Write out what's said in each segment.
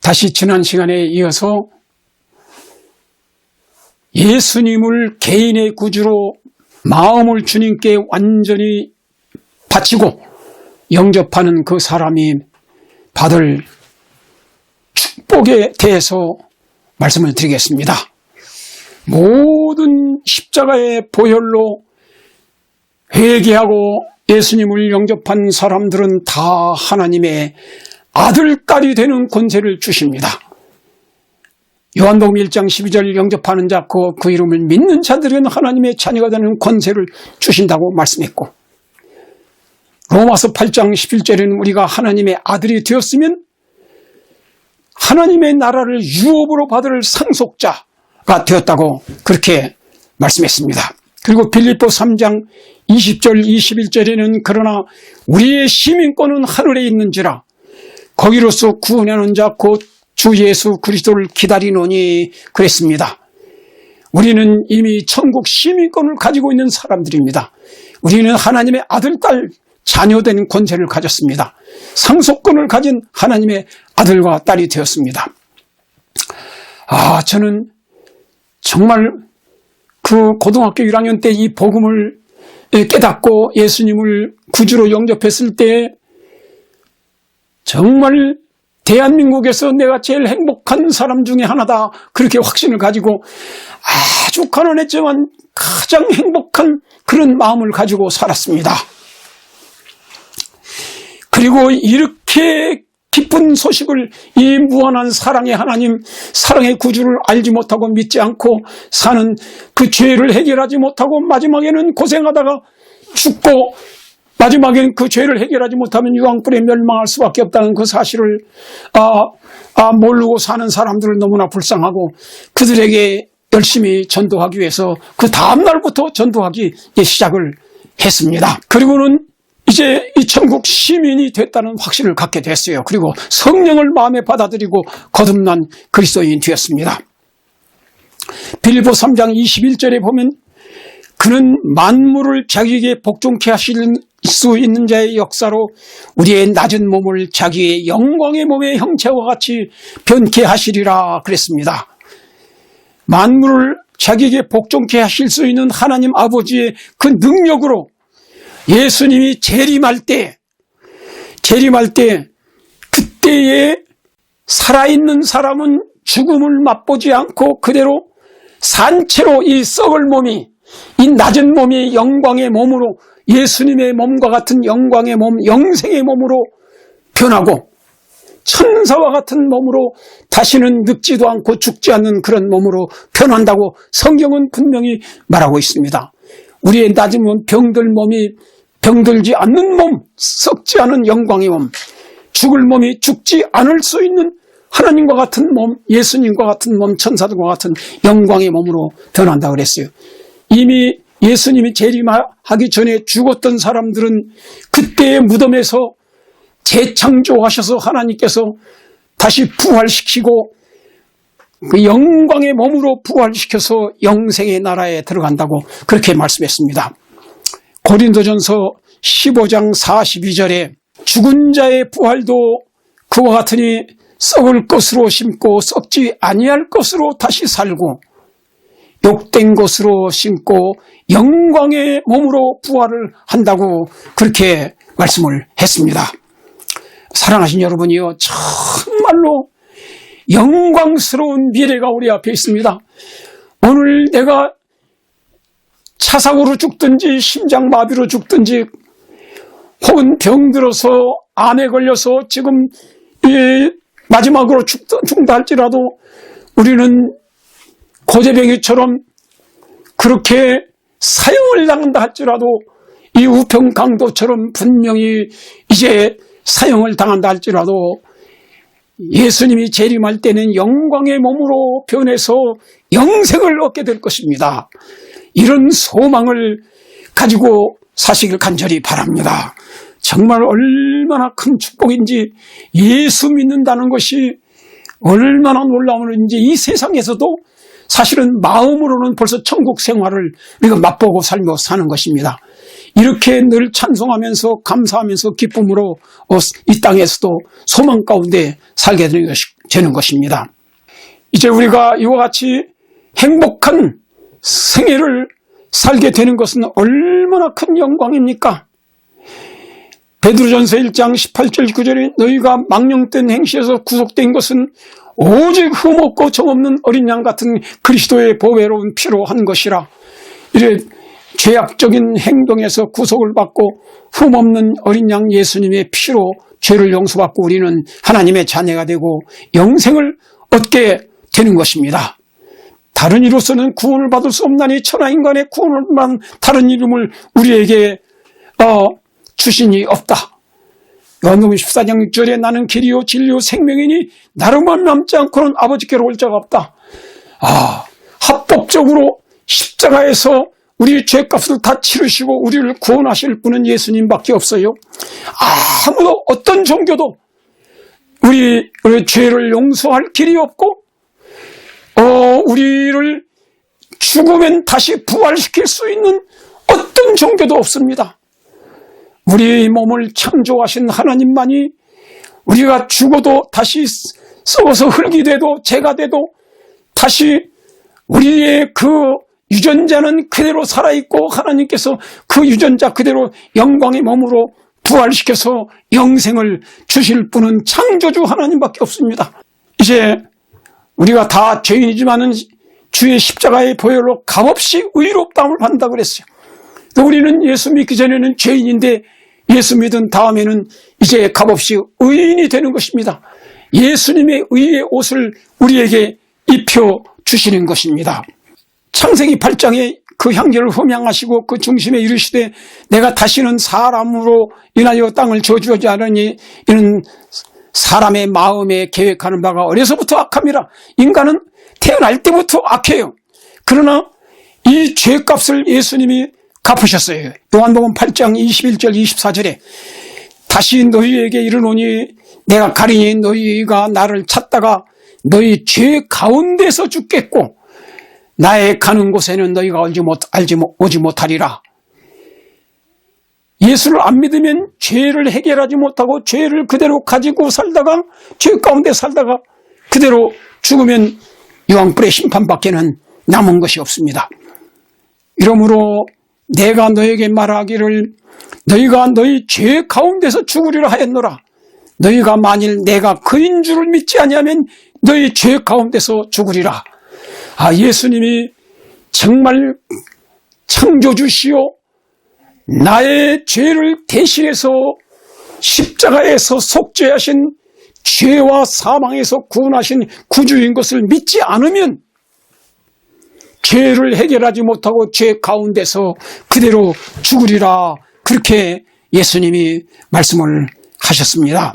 다시 지난 시간에 이어서 예수님을 개인의 구주로 마음을 주님께 완전히 바치고 영접하는 그 사람이 받을 축복에 대해서 말씀을 드리겠습니다. 모든 십자가의 보혈로 회개하고 예수님을 영접한 사람들은 다 하나님의 아들, 딸이 되는 권세를 주십니다. 요한복음 1장 12절 영접하는 자, 그 이름을 믿는 자들은 하나님의 자녀가 되는 권세를 주신다고 말씀했고, 로마서 8장 11절에는 우리가 하나님의 아들이 되었으면 하나님의 나라를 유업으로 받을 상속자가 되었다고 그렇게 말씀했습니다. 그리고 빌립보 3장 20절 21절에는 그러나 우리의 시민권은 하늘에 있는지라 거기로서 구원하는 자 곧 주 예수 그리스도를 기다리노니 그랬습니다. 우리는 이미 천국 시민권을 가지고 있는 사람들입니다. 우리는 하나님의 아들, 딸, 자녀된 권세를 가졌습니다. 상속권을 가진 하나님의 아들과 딸이 되었습니다. 저는 정말 그 고등학교 1학년 때 이 복음을 깨닫고 예수님을 구주로 영접했을 때 정말 대한민국에서 내가 제일 행복한 사람 중에 하나다, 그렇게 확신을 가지고 아주 가난했지만 가장 행복한 그런 마음을 가지고 살았습니다. 그리고 이렇게 기쁜 소식을, 이 무한한 사랑의 하나님, 사랑의 구주를 알지 못하고 믿지 않고 사는 그 죄를 해결하지 못하고 마지막에는 고생하다가 죽고 마지막엔 그 죄를 해결하지 못하면 유황불에 멸망할 수밖에 없다는 그 사실을 모르고 사는 사람들을 너무나 불쌍하고 그들에게 열심히 전도하기 위해서 그 다음 날부터 전도하기 시작을 했습니다. 그리고는 이제 이 천국 시민이 됐다는 확신을 갖게 됐어요. 그리고 성령을 마음에 받아들이고 거듭난 그리스도인이 되었습니다. 빌립보 3장 21절에 보면 그는 만물을 자기에게 복종케 하실 수 있는 자의 역사로 우리의 낮은 몸을 자기의 영광의 몸의 형체와 같이 변케 하시리라 그랬습니다. 만물을 자기에게 복종케 하실 수 있는 하나님 아버지의 그 능력으로 예수님이 재림할 때 그때에 살아있는 사람은 죽음을 맛보지 않고 그대로 산채로 이 썩을 몸이, 이 낮은 몸이 영광의 몸으로, 예수님의 몸과 같은 영광의 몸, 영생의 몸으로 변하고 천사와 같은 몸으로 다시는 늙지도 않고 죽지 않는 그런 몸으로 변한다고 성경은 분명히 말하고 있습니다. 우리의 낮은 몸, 병들 몸이 병들지 않는 몸, 썩지 않은 영광의 몸, 죽을 몸이 죽지 않을 수 있는 하나님과 같은 몸, 예수님과 같은 몸, 천사들과 같은 영광의 몸으로 변한다고 그랬어요. 이미 예수님이 재림하기 전에 죽었던 사람들은 그때의 무덤에서 재창조하셔서 하나님께서 다시 부활시키고 그 영광의 몸으로 부활시켜서 영생의 나라에 들어간다고 그렇게 말씀했습니다. 고린도전서 15장 42절에 죽은 자의 부활도 그와 같으니 썩을 것으로 심고 썩지 아니할 것으로 다시 살고 욕된 것으로 심고 영광의 몸으로 부활을 한다고 그렇게 말씀을 했습니다. 사랑하신 여러분이요, 정말로 영광스러운 미래가 우리 앞에 있습니다. 오늘 내가 차사고로 죽든지 심장마비로 죽든지 혹은 병들어서 암에 걸려서 지금 마지막으로 죽다 할지라도 우리는 고재병이처럼 그렇게 사형을 당한다 할지라도 이 우평강도처럼 분명히 이제 사형을 당한다 할지라도 예수님이 재림할 때는 영광의 몸으로 변해서 영생을 얻게 될 것입니다. 이런 소망을 가지고 사시길 간절히 바랍니다. 정말 얼마나 큰 축복인지, 예수 믿는다는 것이 얼마나 놀라운 일인지, 이 세상에서도 사실은 마음으로는 벌써 천국 생활을 우리가 맛보고 살며 사는 것입니다. 이렇게 늘 찬송하면서 감사하면서 기쁨으로 이 땅에서도 소망 가운데 살게 되는 되는 것입니다. 이제 우리가 이와 같이 행복한 생애를 살게 되는 것은 얼마나 큰 영광입니까? 베드로전서 1장 18절 9절에 너희가 망령된 행실에서 구속된 것은 오직 흠없고 정없는 어린 양 같은 그리스도의 보배로운 피로 한 것이라. 이래 죄악적인 행동에서 구속을 받고 흠없는 어린 양 예수님의 피로 죄를 용서받고 우리는 하나님의 자녀가 되고 영생을 얻게 되는 것입니다. 다른 이로서는 구원을 받을 수 없나니 천하인간의 구원을 받는 다른 이름을 우리에게 주신이 없다. 요한복음 14장 6절에 나는 길이요 진리요 생명이니 나로만 남지 않고는 아버지께로 올 자가 없다. 합법적으로 십자가에서 우리의 죄값을 다 치르시고 우리를 구원하실 분은 예수님밖에 없어요. 아무도 어떤 종교도 우리의 죄를 용서할 길이 없고 우리를 죽으면 다시 부활시킬 수 있는 어떤 종교도 없습니다. 우리의 몸을 창조하신 하나님만이 우리가 죽어도 다시 썩어서 흙이 돼도 재가 돼도 다시 우리의 그 유전자는 그대로 살아있고 하나님께서 그 유전자 그대로 영광의 몸으로 부활시켜서 영생을 주실 분은 창조주 하나님밖에 없습니다. 이제 우리가 다 죄인이지만은 주의 십자가의 보혈로 값없이 의롭다함을 받는다 그랬어요. 또 우리는 예수 믿기 전에는 죄인인데 예수 믿은 다음에는 이제 값없이 의인이 되는 것입니다. 예수님의 의의 옷을 우리에게 입혀 주시는 것입니다. 창세기 8장에 그 향기를 흠양하시고 그 중심에 이르시되 내가 다시는 사람으로 인하여 땅을 저주하지 않으니 이는 사람의 마음에 계획하는 바가 어려서부터 악함이라. 인간은 태어날 때부터 악해요. 그러나 이 죄값을 예수님이 갚으셨어요. 요한복음 8장 21절 24절에 다시 너희에게 이르노니 내가 가리니 너희가 나를 찾다가 너희 죄 가운데서 죽겠고 나의 가는 곳에는 너희가 오지 못하리라. 예수를 안 믿으면 죄를 해결하지 못하고 죄를 그대로 가지고 살다가 죄 가운데 살다가 그대로 죽으면 유황불의 심판밖에는 남은 것이 없습니다. 이러므로 내가 너에게 말하기를 너희가 너희 죄 가운데서 죽으리라 하였노라. 너희가 만일 내가 그인 줄을 믿지 아니하면 너희 죄 가운데서 죽으리라. 예수님이 정말 창조주시오 나의 죄를 대신해서 십자가에서 속죄하신 죄와 사망에서 구원하신 구주인 것을 믿지 않으면 죄를 해결하지 못하고 죄 가운데서 그대로 죽으리라. 그렇게 예수님이 말씀을 하셨습니다.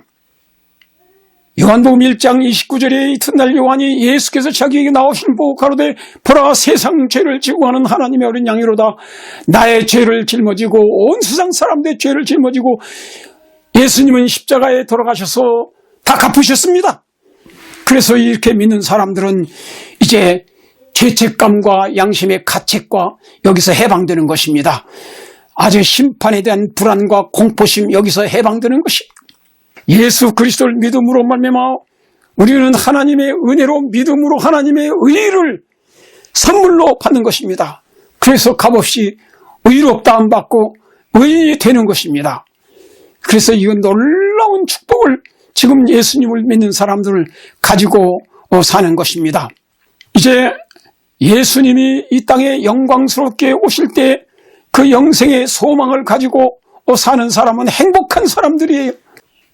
요한복음 1장 29절에 이튿날 요한이 예수께서 자기에게 나오신 보고 가로되 보라 세상 죄를 지고 가는 하나님의 어린 양이로다. 나의 죄를 짊어지고 온 세상 사람들의 죄를 짊어지고 예수님은 십자가에 돌아가셔서 다 갚으셨습니다. 그래서 이렇게 믿는 사람들은 이제 죄책감과 양심의 가책과 여기서 해방되는 것입니다. 아주 심판에 대한 불안과 공포심 여기서 해방되는 것이 예수 그리스도를 믿음으로 말미암아 우리는 하나님의 은혜로 믿음으로 하나님의 의를 선물로 받는 것입니다. 그래서 값없이 의롭다함 받고 의인이 되는 것입니다. 그래서 이건 놀라운 축복을 지금 예수님을 믿는 사람들을 가지고 사는 것입니다. 이제 예수님이 이 땅에 영광스럽게 오실 때 그 영생의 소망을 가지고 사는 사람은 행복한 사람들이에요.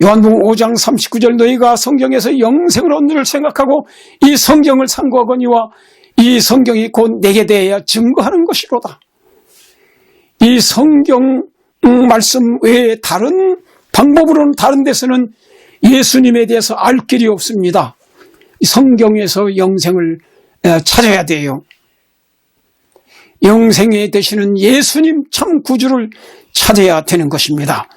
요한복음 5장 39절 너희가 성경에서 영생을 얻는 줄 생각하고 이 성경을 상고하거니와 이 성경이 곧 내게 대하여 증거하는 것이로다. 이 성경 말씀 외에 다른 방법으로는 다른 데서는 예수님에 대해서 알 길이 없습니다. 성경에서 영생을 찾아야 돼요. 영생에 되시는 예수님 참 구주를 찾아야 되는 것입니다.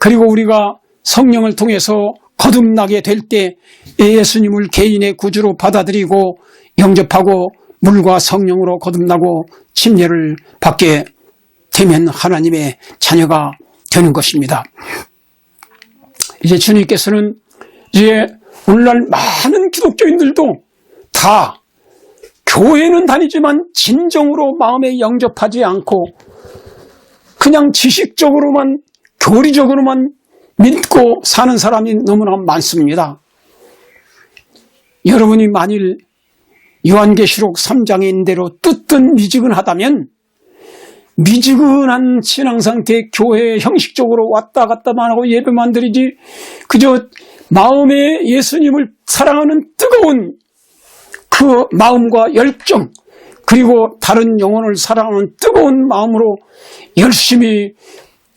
그리고 우리가 성령을 통해서 거듭나게 될 때 예수님을 개인의 구주로 받아들이고 영접하고 물과 성령으로 거듭나고 침례를 받게 되면 하나님의 자녀가 되는 것입니다. 이제 주님께서는 이제 오늘날 많은 기독교인들도 다 교회는 다니지만 진정으로 마음에 영접하지 않고 그냥 지식적으로만 교리적으로만 믿고 사는 사람이 너무나 많습니다. 여러분이 만일 요한계시록 3장에 있는 대로 뜨뜻 미지근하다면 미지근한 신앙상태의 교회에 형식적으로 왔다 갔다만 하고 예배만 드리지 그저 마음에 예수님을 사랑하는 뜨거운 그 마음과 열정 그리고 다른 영혼을 사랑하는 뜨거운 마음으로 열심히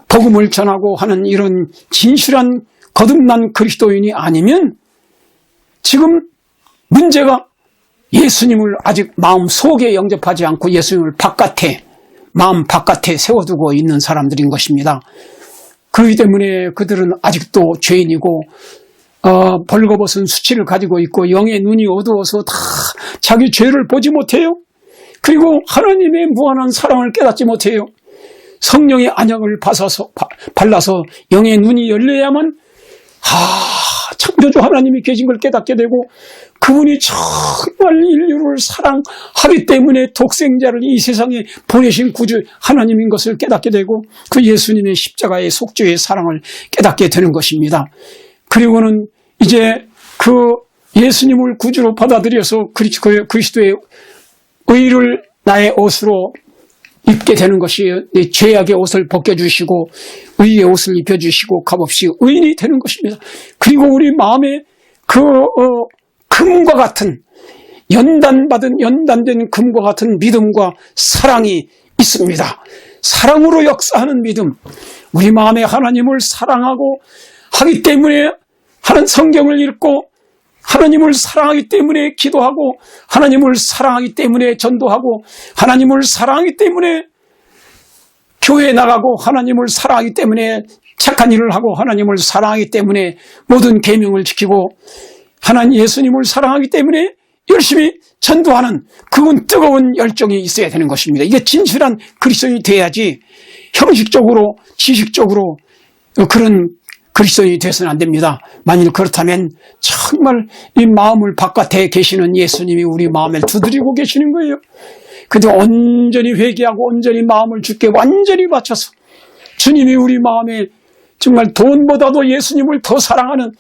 복음을 전하고 하는 이런 진실한 거듭난 그리스도인이 아니면 지금 문제가 예수님을 아직 마음 속에 영접하지 않고 예수님을 마음 바깥에 세워두고 있는 사람들인 것입니다. 그렇기 때문에 그들은 아직도 죄인이고 벌거벗은 수치를 가지고 있고 영의 눈이 어두워서 다 자기 죄를 보지 못해요. 그리고 하나님의 무한한 사랑을 깨닫지 못해요. 성령의 안약을 발라서 영의 눈이 열려야만 창조주 하나님이 계신 걸 깨닫게 되고 그분이 정말 인류를 사랑하기 때문에 독생자를 이 세상에 보내신 구주 하나님인 것을 깨닫게 되고 그 예수님의 십자가의 속죄의 사랑을 깨닫게 되는 것입니다. 그리고는 이제 그 예수님을 구주로 받아들여서 그리스도의 의를 나의 옷으로 입게 되는 것이에요. 죄악의 옷을 벗겨주시고 의의 옷을 입혀주시고 값없이 의인이 되는 것입니다. 그리고 우리 마음에 그 금과 같은 연단된 금과 같은 믿음과 사랑이 있습니다. 사랑으로 역사하는 믿음, 우리 마음에 하나님을 사랑하고 하기 때문에 하는 성경을 읽고 하나님을 사랑하기 때문에 기도하고 하나님을 사랑하기 때문에 전도하고 하나님을 사랑하기 때문에 교회에 나가고 하나님을 사랑하기 때문에 착한 일을 하고 하나님을 사랑하기 때문에 모든 계명을 지키고 하나님 예수님을 사랑하기 때문에 열심히 전도하는 그건 뜨거운 열정이 있어야 되는 것입니다. 이게 진실한 그리스도인이 돼야지 형식적으로 지식적으로 그런 그리스도인이 되어서는 안 됩니다. 만일 그렇다면 정말 이 마음을 바깥에 계시는 예수님이 우리 마음을 두드리고 계시는 거예요. 근데 온전히 회개하고 온전히 마음을 주께 완전히 바쳐서 주님이 우리 마음에 정말 돈보다도 예수님을 더 사랑하는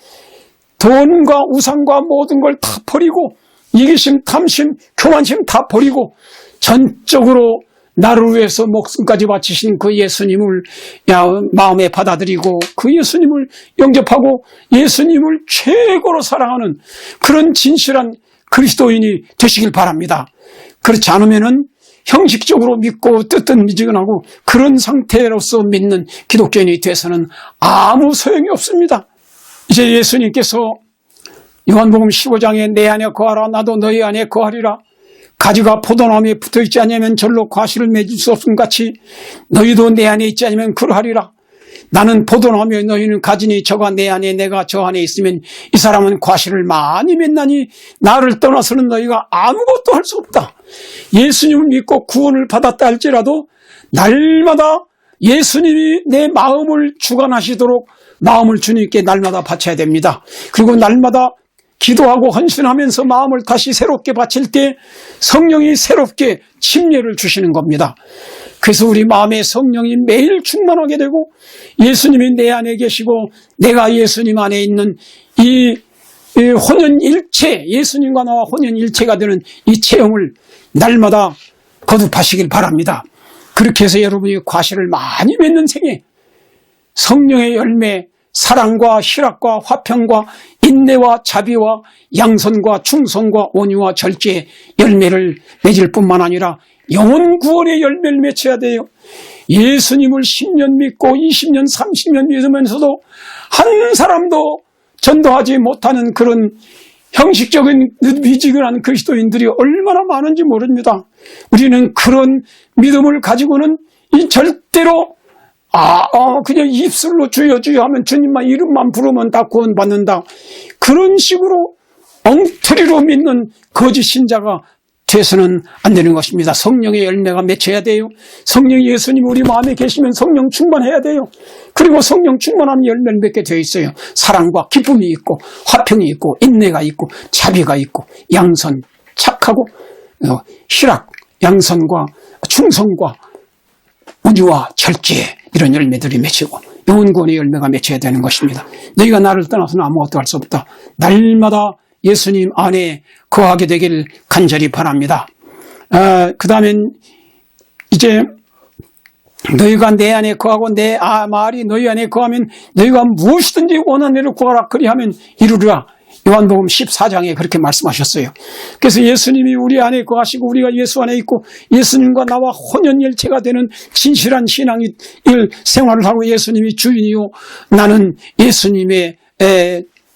돈과 우상과 모든 걸 다 버리고 이기심, 탐심, 교만심 다 버리고 전적으로 나를 위해서 목숨까지 바치신 그 예수님을 마음에 받아들이고 그 예수님을 영접하고 예수님을 최고로 사랑하는 그런 진실한 그리스도인이 되시길 바랍니다. 그렇지 않으면은 형식적으로 믿고 뜨뜻미지근하고 그런 상태로서 믿는 기독교인이 돼서는 아무 소용이 없습니다. 이제 예수님께서 요한복음 15장에 내 안에 거하라 나도 너희 안에 거하리라 가지가 포도나무에 붙어있지 않으면 절로 과실을 맺을 수 없음 같이 너희도 내 안에 있지 않으면 그러하리라. 나는 포도나무에 너희는 가지니 저가 내 안에 내가 저 안에 있으면 이 사람은 과실을 많이 맺나니 나를 떠나서는 너희가 아무것도 할 수 없다. 예수님을 믿고 구원을 받았다 할지라도 날마다 예수님이 내 마음을 주관하시도록 마음을 주님께 날마다 바쳐야 됩니다. 그리고 날마다 기도하고 헌신하면서 마음을 다시 새롭게 바칠 때 성령이 새롭게 침례를 주시는 겁니다. 그래서 우리 마음에 성령이 매일 충만하게 되고 예수님이 내 안에 계시고 내가 예수님 안에 있는 이 혼연일체, 예수님과 나와 혼연일체가 되는 이 체험을 날마다 거듭하시길 바랍니다. 그렇게 해서 여러분이 과실을 많이 맺는 생에 성령의 열매, 사랑과 희락과 화평과 인내와 자비와 양선과 충성과 온유와 절제의 열매를 맺을 뿐만 아니라 영혼 구원의 열매를 맺어야 돼요. 예수님을 10년 믿고 20년, 30년 믿으면서도 한 사람도 전도하지 못하는 그런 형식적인 미지근한 그리스도인들이 얼마나 많은지 모릅니다. 우리는 그런 믿음을 가지고는 절대로 그냥 입술로 주여 주여 하면 주님만 이름만 부르면 다 구원받는다. 그런 식으로 엉터리로 믿는 거짓 신자가 돼서는 안 되는 것입니다. 성령의 열매가 맺혀야 돼요. 성령 예수님 우리 마음에 계시면 성령 충만해야 돼요. 그리고 성령 충만한 열매를 맺게 되어 있어요. 사랑과 기쁨이 있고 화평이 있고 인내가 있고 자비가 있고 양선, 착하고 희락, 양선과 충성과 온유와 절제 이런 열매들이 맺히고 영혼구원의 열매가 맺혀야 되는 것입니다. 너희가 나를 떠나서는 아무것도 할 수 없다. 날마다 예수님 안에 거하게 되기를 간절히 바랍니다. 그 다음엔 이제 너희가 내 안에 거하고 내 말이 너희 안에 거하면 너희가 무엇이든지 원하는 대로 구하라 그리하면 이루리라. 요한복음 14장에 그렇게 말씀하셨어요. 그래서 예수님이 우리 안에 거하시고 우리가 예수 안에 있고 예수님과 나와 혼연일체가 되는 진실한 신앙의 생활을 하고 예수님이 주인이요 나는 예수님의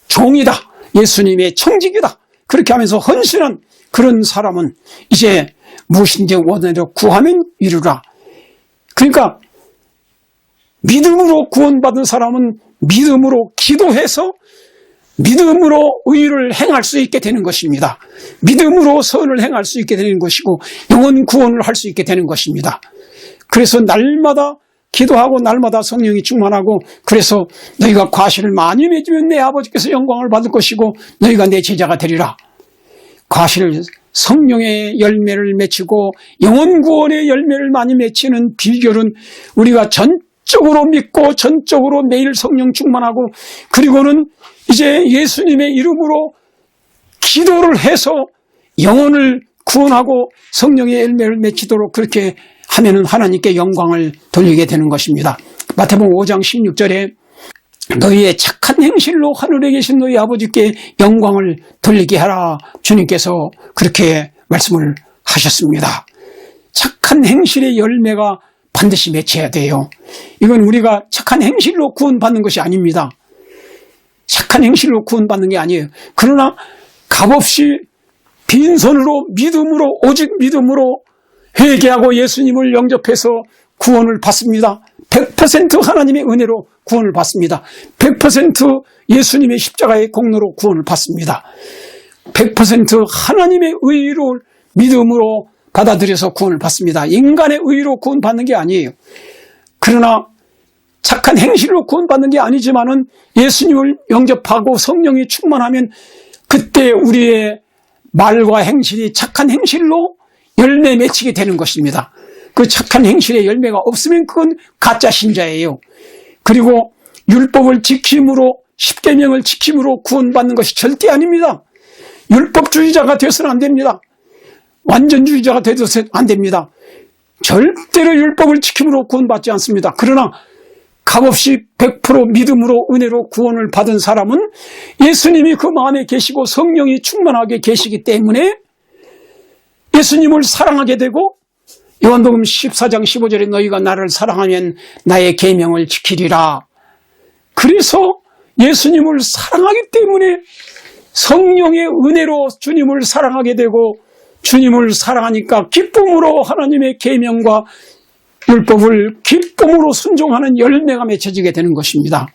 종이다. 예수님의 청직이다. 그렇게 하면서 헌신한 그런 사람은 이제 무엇인지 원하는 대로 구하면 이루라. 그러니까 믿음으로 구원받은 사람은 믿음으로 기도해서 믿음으로 의를 행할 수 있게 되는 것입니다. 믿음으로 선을 행할 수 있게 되는 것이고 영혼 구원을 할 수 있게 되는 것입니다. 그래서 날마다 기도하고 날마다 성령이 충만하고 그래서 너희가 과실을 많이 맺으면 내 아버지께서 영광을 받을 것이고 너희가 내 제자가 되리라. 과실 성령의 열매를 맺히고 영혼 구원의 열매를 많이 맺히는 비결은 우리가 전적으로 믿고 전적으로 매일 성령 충만하고 그리고는 이제 예수님의 이름으로 기도를 해서 영혼을 구원하고 성령의 열매를 맺히도록 그렇게 하면은 하나님께 영광을 돌리게 되는 것입니다. 마태복음 5장 16절에 너희의 착한 행실로 하늘에 계신 너희 아버지께 영광을 돌리게 하라. 주님께서 그렇게 말씀을 하셨습니다. 착한 행실의 열매가 반드시 맺혀야 돼요. 이건 우리가 착한 행실로 구원받는 것이 아닙니다. 착한 행실로 구원받는 게 아니에요. 그러나 값없이 빈손으로 믿음으로 오직 믿음으로 회개하고 예수님을 영접해서 구원을 받습니다. 100% 하나님의 은혜로 구원을 받습니다. 100% 예수님의 십자가의 공로로 구원을 받습니다. 100% 하나님의 의로 믿음으로 받아들여서 구원을 받습니다. 인간의 의로 구원받는 게 아니에요. 그러나 착한 행실로 구원받는 게 아니지만은 예수님을 영접하고 성령이 충만하면 그때 우리의 말과 행실이 착한 행실로 열매 맺히게 되는 것입니다. 그 착한 행실의 열매가 없으면 그건 가짜 신자예요. 그리고 율법을 지킴으로 십계명을 지킴으로 구원받는 것이 절대 아닙니다. 율법주의자가 되어서는 안 됩니다. 완전주의자가 되어서는 안 됩니다. 절대로 율법을 지킴으로 구원받지 않습니다. 그러나 값없이 100% 믿음으로 은혜로 구원을 받은 사람은 예수님이 그 마음에 계시고 성령이 충만하게 계시기 때문에 예수님을 사랑하게 되고 요한복음 14장 15절에 너희가 나를 사랑하면 나의 계명을 지키리라. 그래서 예수님을 사랑하기 때문에 성령의 은혜로 주님을 사랑하게 되고 주님을 사랑하니까 기쁨으로 하나님의 계명과 율법을 기쁨으로 순종하는 열매가 맺혀지게 되는 것입니다.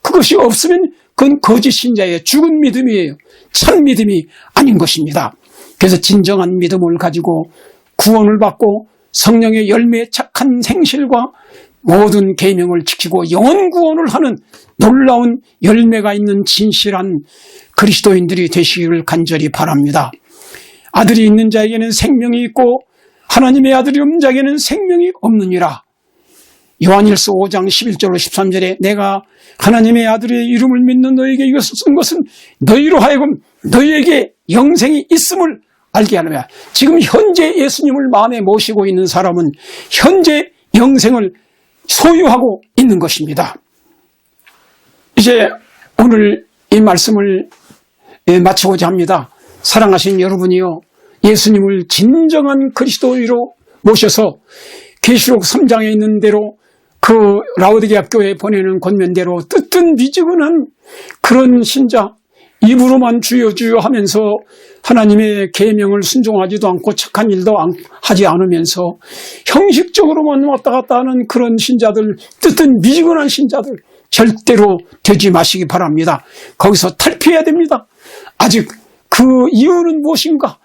그것이 없으면 그건 거짓 신자예요. 죽은 믿음이에요. 참 믿음이 아닌 것입니다. 그래서 진정한 믿음을 가지고 구원을 받고 성령의 열매에 착한 행실과 모든 계명을 지키고 영원 구원을 하는 놀라운 열매가 있는 진실한 그리스도인들이 되시기를 간절히 바랍니다. 아들이 있는 자에게는 생명이 있고 하나님의 아들이 없는 자에게는 생명이 없느니라. 요한일서 5장 11절로 13절에 내가 하나님의 아들의 이름을 믿는 너에게 이것을 쓴 것은 너희로 하여금 너희에게 영생이 있음을 알게 하느냐. 지금 현재 예수님을 마음에 모시고 있는 사람은 현재 영생을 소유하고 있는 것입니다. 이제 오늘 이 말씀을 마치고자 합니다. 사랑하신 여러분이요, 예수님을 진정한 그리스도인으로 모셔서 계시록 3장에 있는 대로 그 라오디게아 교회에 보내는 권면대로 뜨뜻미지근한 그런 신자, 입으로만 주여 주여 하면서 하나님의 계명을 순종하지도 않고 착한 일도 하지 않으면서 형식적으로만 왔다 갔다 하는 그런 신자들, 뜨뜻미지근한 신자들 절대로 되지 마시기 바랍니다. 거기서 탈피해야 됩니다. 아직 그 이유는 무엇인가?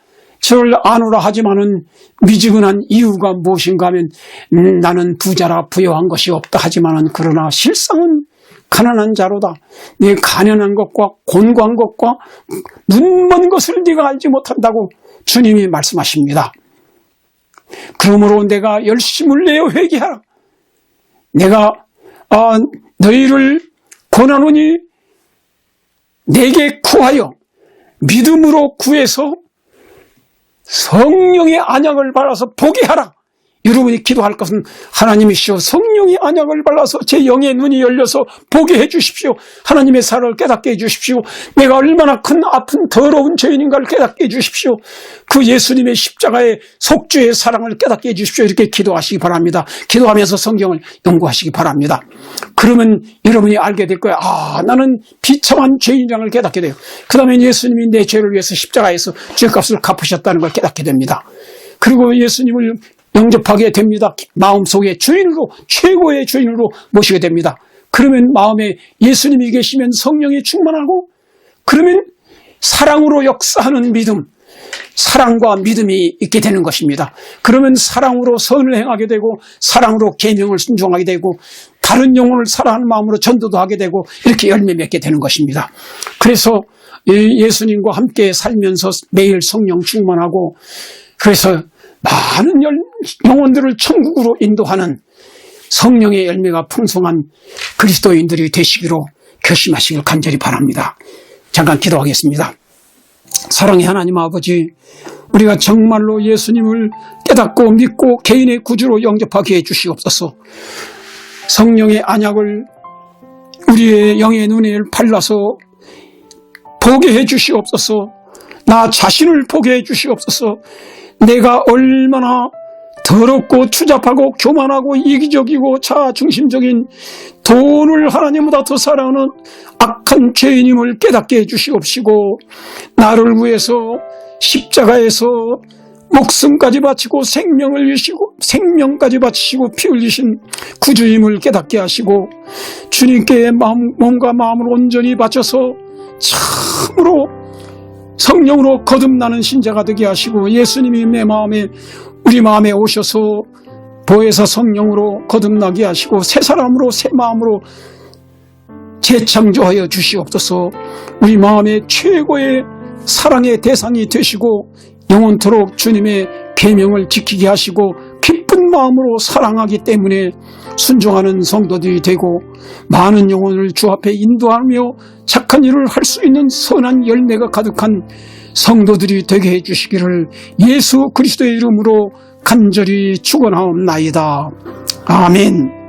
저를 아노라 하지만은 미지근한 이유가 무엇인가 하면 나는 부자라 부여한 것이 없다 하지만은 그러나 실상은 가난한 자로다. 네 가난한 것과 곤고한 것과 눈먼 것을 네가 알지 못한다고 주님이 말씀하십니다. 그러므로 내가 열심을 내어 회개하라. 내가 너희를 권하노니 내게 구하여 믿음으로 구해서 성령의 안약을 발라서 보게 하라. 여러분이 기도할 것은 하나님이시여 성령의 안약을 발라서 제 영의 눈이 열려서 보게 해주십시오. 하나님의 사랑을 깨닫게 해주십시오. 내가 얼마나 큰 아픈 더러운 죄인인가를 깨닫게 해주십시오. 그 예수님의 십자가의 속죄의 사랑을 깨닫게 해주십시오. 이렇게 기도하시기 바랍니다. 기도하면서 성경을 연구하시기 바랍니다. 그러면 여러분이 알게 될 거예요. 나는 비참한 죄인이라는 걸 깨닫게 돼요. 그 다음에 예수님이 내 죄를 위해서 십자가에서 죄값을 갚으셨다는 걸 깨닫게 됩니다. 그리고 예수님을 영접하게 됩니다. 마음속에 주인으로, 최고의 주인으로 모시게 됩니다. 그러면 마음에 예수님이 계시면 성령이 충만하고, 그러면 사랑으로 역사하는 믿음, 사랑과 믿음이 있게 되는 것입니다. 그러면 사랑으로 선을 행하게 되고, 사랑으로 계명을 순종하게 되고, 다른 영혼을 사랑하는 마음으로 전도도 하게 되고, 이렇게 열매 맺게 되는 것입니다. 그래서 예수님과 함께 살면서 매일 성령 충만하고, 그래서 많은 영혼들을 천국으로 인도하는 성령의 열매가 풍성한 그리스도인들이 되시기로 결심하시길 간절히 바랍니다. 잠깐 기도하겠습니다. 사랑의 하나님 아버지, 우리가 정말로 예수님을 깨닫고 믿고 개인의 구주로 영접하게 해주시옵소서. 성령의 안약을 우리의 영의 눈에 발라서 보게 해주시옵소서. 나 자신을 보게 해주시옵소서. 내가 얼마나 더럽고 추잡하고 교만하고 이기적이고 자아중심적인 돈을 하나님보다 더 사랑하는 악한 죄인임을 깨닫게 해주시옵시고, 나를 위해서 십자가에서 목숨까지 바치고 생명까지 바치시고 피 흘리신 구주임을 깨닫게 하시고, 주님께 몸과 마음을 온전히 바쳐서 참으로 성령으로 거듭나는 신자가 되게 하시고, 예수님이 우리 마음에 오셔서 보혜사 성령으로 거듭나게 하시고 새 사람으로 새 마음으로 재창조하여 주시옵소서. 우리 마음의 최고의 사랑의 대상이 되시고 영원토록 주님의 계명을 지키게 하시고 기쁜 마음으로 사랑하기 때문에 순종하는 성도들이 되고 많은 영혼을 주 앞에 인도하며 착한 일을 할 수 있는 선한 열매가 가득한 성도들이 되게 해주시기를 예수 그리스도의 이름으로 간절히 축원하옵나이다. 아멘.